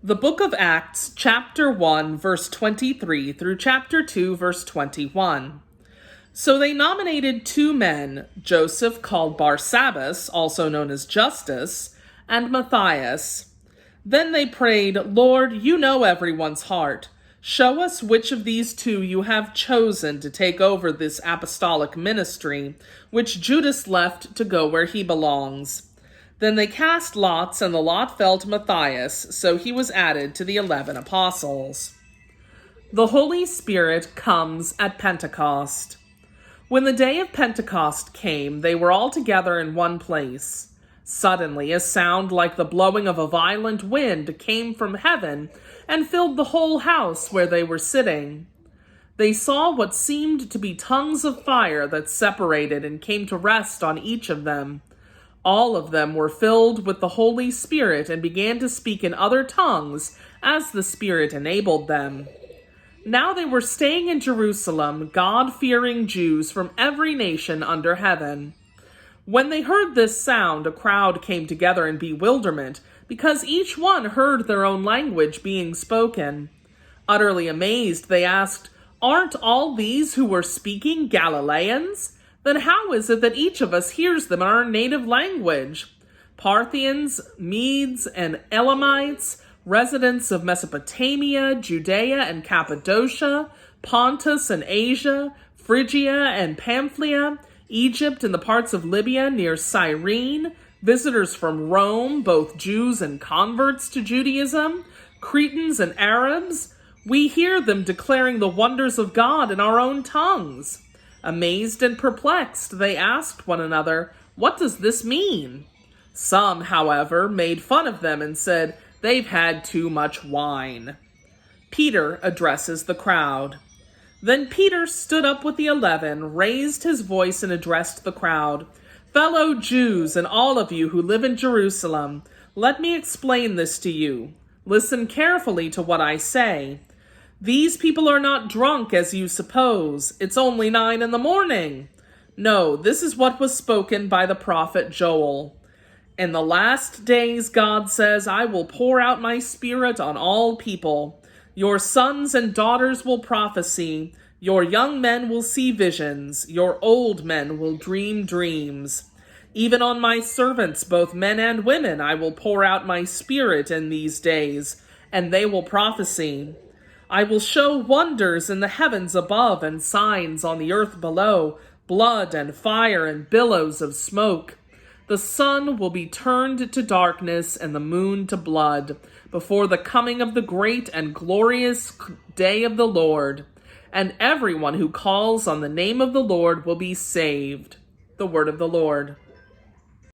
The book of Acts, chapter 1, verse 23 through chapter 2, verse 21. So they nominated two men, Joseph called Barsabbas, also known as Justus, and Matthias. Then they prayed, Lord, you know everyone's heart. Show us which of these two you have chosen to take over this apostolic ministry, which Judas left to go where he belongs. Then they cast lots, and the lot fell to Matthias, so he was added to the 11 apostles. The Holy Spirit comes at Pentecost. When the day of Pentecost came, they were all together in one place. Suddenly, a sound like the blowing of a violent wind came from heaven and filled the whole house where they were sitting. They saw what seemed to be tongues of fire that separated and came to rest on each of them. All of them were filled with the Holy Spirit and began to speak in other tongues as the Spirit enabled them. Now they were staying in Jerusalem, God-fearing Jews from every nation under heaven. When they heard this sound, a crowd came together in bewilderment, because each one heard their own language being spoken. Utterly amazed, they asked, "Aren't all these who were speaking Galileans? Then how is it that each of us hears them in our native language? Parthians, Medes, and Elamites, residents of Mesopotamia, Judea and Cappadocia, Pontus and Asia, Phrygia and Pamphylia, Egypt and the parts of Libya near Cyrene, visitors from Rome, both Jews and converts to Judaism, Cretans and Arabs, we hear them declaring the wonders of God in our own tongues." Amazed and perplexed, they asked one another, "What does this mean?" Some, however, made fun of them and said, "They've had too much wine." Peter addresses the crowd. Then Peter stood up with the 11, raised his voice and addressed the crowd. "Fellow Jews and all of you who live in Jerusalem, let me explain this to you. Listen carefully to what I say. These people are not drunk as you suppose. It's only 9 a.m. No, this is what was spoken by the prophet Joel. In the last days, God says, I will pour out my spirit on all people. Your sons and daughters will prophesy. Your young men will see visions. Your old men will dream dreams. Even on my servants, both men and women, I will pour out my spirit in these days, and they will prophesy. I will show wonders in the heavens above and signs on the earth below, blood and fire and billows of smoke. The sun will be turned to darkness and the moon to blood before the coming of the great and glorious day of the Lord. And everyone who calls on the name of the Lord will be saved." The word of the Lord.